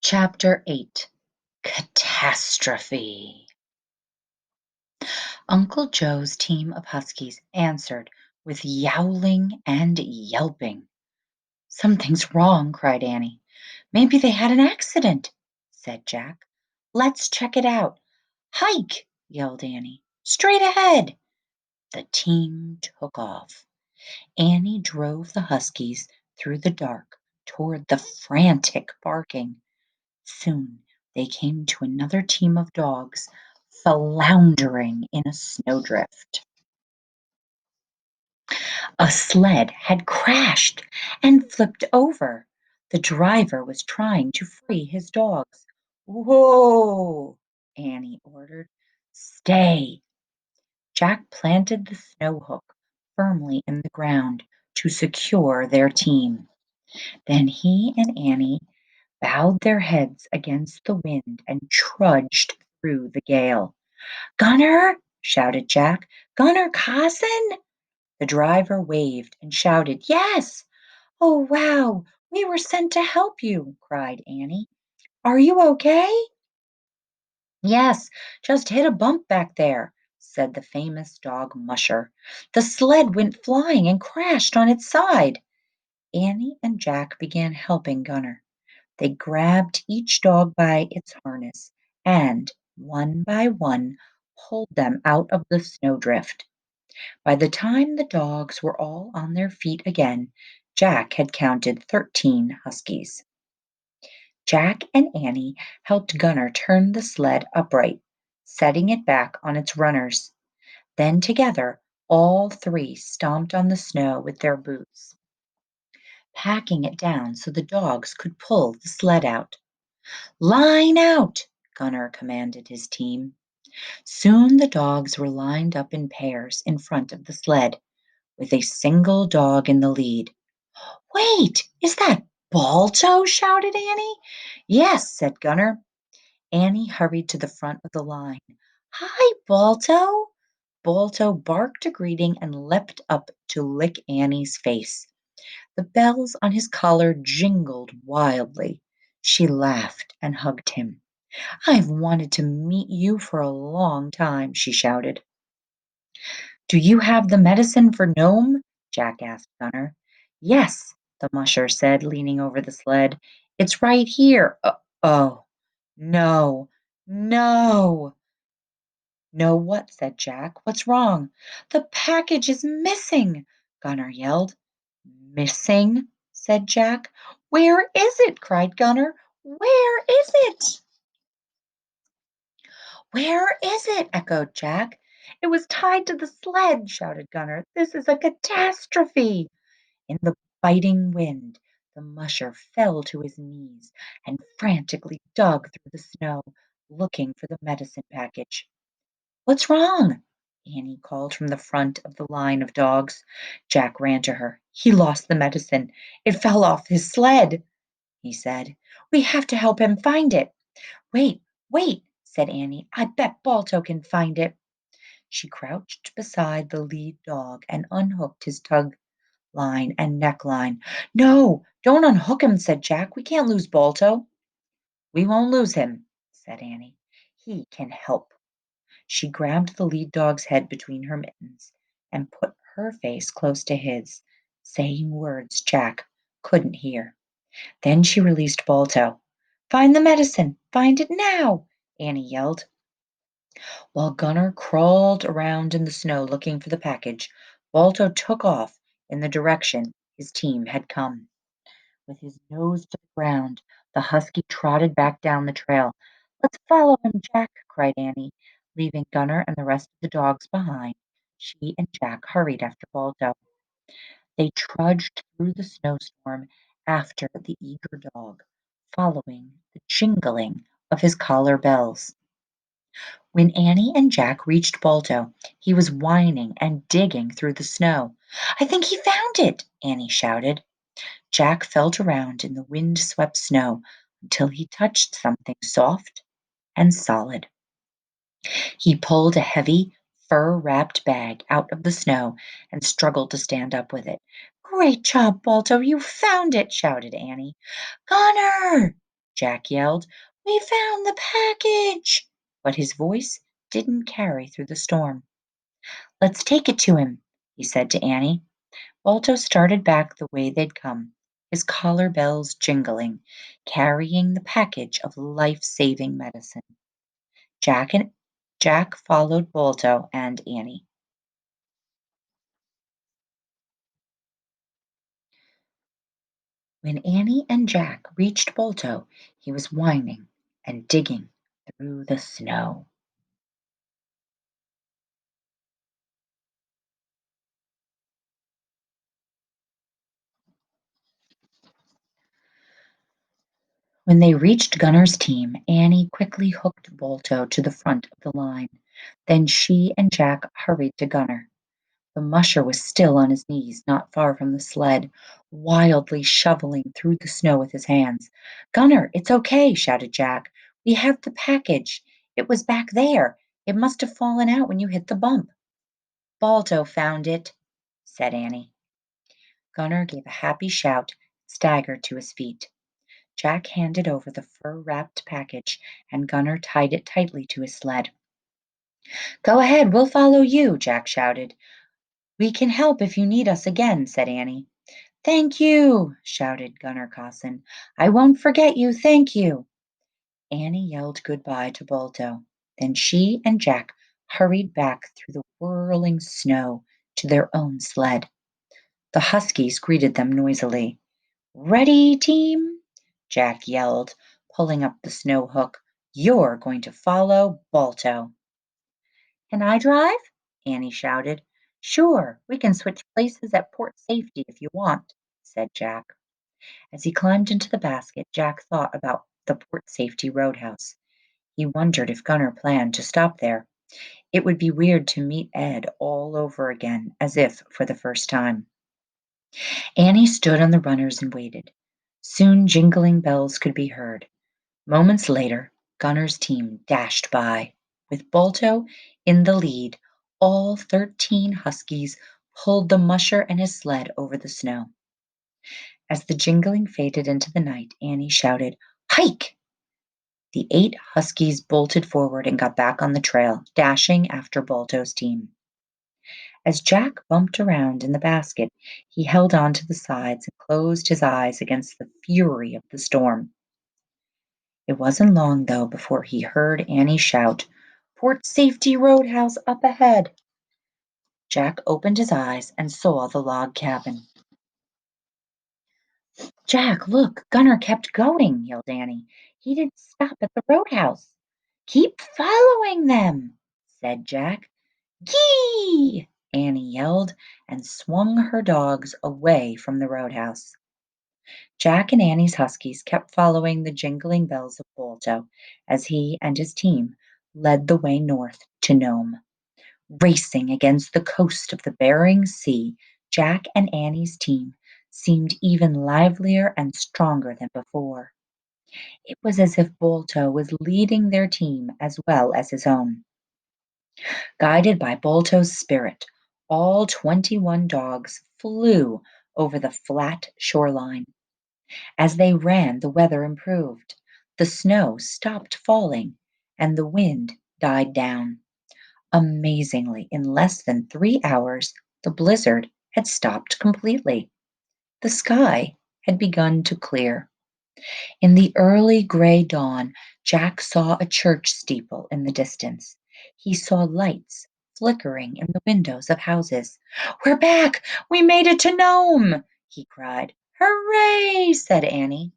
Chapter 8. Catastrophe. Uncle Joe's team of huskies answered with yowling and yelping. "Something's wrong," cried Annie. "Maybe they had an accident," said Jack. "Let's check it out." "Hike!" yelled Annie. "Straight ahead." The team took off. Annie drove the huskies through the dark toward the frantic barking. Soon they came to another team of dogs floundering in a snowdrift. A sled had crashed and flipped over. The driver was trying to free his dogs. "Whoa!" Annie ordered. "Stay!" Jack planted the snow hook firmly in the ground to secure their team. Then he and Annie bowed their heads against the wind and trudged through the gale. "Gunner!" shouted Jack. "Gunner Carson!" The driver waved and shouted, "Yes!" "Oh, wow! We were sent to help you!" cried Annie. "Are you okay?" "Yes, just hit a bump back there," said the famous dog Musher. "The sled went flying and crashed on its side." Annie and Jack began helping Gunner. They grabbed each dog by its harness and, one by one, pulled them out of the snowdrift. By the time the dogs were all on their feet again, Jack had counted 13 huskies. Jack and Annie helped Gunner turn the sled upright, setting it back on its runners. Then together, all three stomped on the snow with their boots, packing it down so the dogs could pull the sled out. "Line out!" Gunner commanded his team. Soon the dogs were lined up in pairs in front of the sled, with a single dog in the lead. "Wait, is that Balto?" shouted Annie. "Yes," said Gunner. Annie hurried to the front of the line. "Hi, Balto!" Balto barked a greeting and leapt up to lick Annie's face. The bells on his collar jingled wildly. She laughed and hugged him. "I've wanted to meet you for a long time," she shouted. "Do you have the medicine for Gnome?" Jack asked Gunner. "Yes," the musher said, leaning over the sled. "It's right here." Oh, no, no. "No what?" said Jack. "What's wrong?" "The package is missing!" Gunner yelled. "Missing?" said Jack. "Where is it?" cried Gunner. "Where is it?" "Where is it?" echoed Jack. "It was tied to the sled!" shouted Gunner. "This is a catastrophe!" In the biting wind, the musher fell to his knees and frantically dug through the snow, looking for the medicine package. "What's wrong?" Annie called from the front of the line of dogs. Jack ran to her. "He lost the medicine. It fell off his sled," he said. "We have to help him find it." "Wait, wait," said Annie. "I bet Balto can find it." She crouched beside the lead dog and unhooked his tug line and neckline. "No, don't unhook him," said Jack. "We can't lose Balto." "We won't lose him," said Annie. "He can help." She grabbed the lead dog's head between her mittens and put her face close to his, saying words Jack couldn't hear. Then she released Balto. "Find the medicine! Find it now!" Annie yelled. While Gunner crawled around in the snow looking for the package, Balto took off in the direction his team had come. With his nose to the ground, the husky trotted back down the trail. "Let's follow him, Jack!" cried Annie, leaving Gunner and the rest of the dogs behind. She and Jack hurried after Balto. They trudged through the snowstorm after the eager dog, following the jingling of his collar bells. When Annie and Jack reached Balto, he was whining and digging through the snow. "I think he found it!" Annie shouted. Jack felt around in the wind-swept snow until he touched something soft and solid. He pulled a heavy, fur-wrapped bag out of the snow and struggled to stand up with it. "Great job, Balto! You found it!" shouted Annie. "Gunner!" Jack yelled. We found the package! But his voice didn't carry through the storm. Let's take it to him, he said to Annie. Balto started back the way they'd come, his collar bells jingling, carrying the package of life-saving medicine. Jack and Jack followed Balto and Annie. When Annie and Jack reached Balto, he was whining and digging through the snow. When they reached Gunner's team, Annie quickly hooked Balto to the front of the line. Then she and Jack hurried to Gunner. The musher was still on his knees, not far from the sled, wildly shoveling through the snow with his hands. Gunner, it's okay, shouted Jack. We have the package. It was back there. It must have fallen out when you hit the bump. Balto found it, said Annie. Gunner gave a happy shout, staggered to his feet. Jack handed over the fur-wrapped package, and Gunner tied it tightly to his sled. Go ahead, we'll follow you, Jack shouted. We can help if you need us again, said Annie. Thank you, shouted Gunner Cosson. I won't forget you, thank you. Annie yelled goodbye to Balto. Then she and Jack hurried back through the whirling snow to their own sled. The Huskies greeted them noisily. Ready, team? Jack yelled, pulling up the snow hook. You're going to follow Balto. Can I drive? Annie shouted. Sure, we can switch places at port safety if you want, said Jack. As he climbed into the basket, Jack thought about the port safety roadhouse. He wondered if Gunner planned to stop there. It would be weird to meet Ed all over again, as if for the first time. Annie stood on the runners and waited. Soon jingling bells could be heard. Moments later, Gunner's team dashed by. With Balto in the lead, all 13 Huskies pulled the musher and his sled over the snow. As the jingling faded into the night, Annie shouted, Hike! The 8 Huskies bolted forward and got back on the trail, dashing after Balto's team. As Jack bumped around in the basket, he held on to the sides and closed his eyes against the fury of the storm. It wasn't long, though, before he heard Annie shout, Port Safety Roadhouse up ahead. Jack opened his eyes and saw the log cabin. Jack, look, Gunner kept going, yelled Annie. He didn't stop at the roadhouse. Keep following them, said Jack. Gee! Annie yelled and swung her dogs away from the roadhouse. Jack and Annie's Huskies kept following the jingling bells of Balto as he and his team led the way north to Nome. Racing against the coast of the Bering Sea, Jack and Annie's team seemed even livelier and stronger than before. It was as if Balto was leading their team as well as his own. Guided by Balto's spirit, all 21 dogs flew over the flat shoreline. As they ran, the weather improved. The snow stopped falling, and the wind died down. Amazingly, in less than 3 hours, the blizzard had stopped completely. The sky had begun to clear. In the early gray dawn, Jack saw a church steeple in the distance. He saw lights flickering in the windows of houses. We're back! We made it to Nome! He cried. Hooray! Said Annie.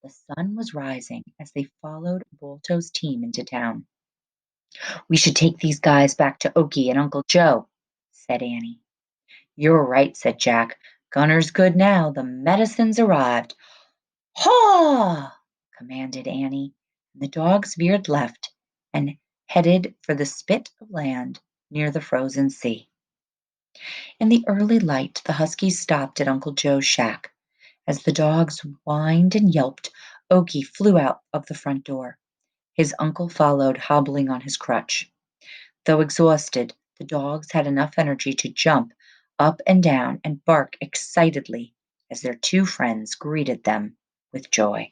The sun was rising as they followed Balto's team into town. We should take these guys back to Okie and Uncle Joe, said Annie. You're right, said Jack. Gunner's good now. The medicine's arrived. Haw! Commanded Annie, and the dogs veered left and headed for the spit of land near the frozen sea. In the early light, the Huskies stopped at Uncle Joe's shack. As the dogs whined and yelped, Okie flew out of the front door. His uncle followed, hobbling on his crutch. Though exhausted, the dogs had enough energy to jump up and down and bark excitedly as their 2 friends greeted them with joy.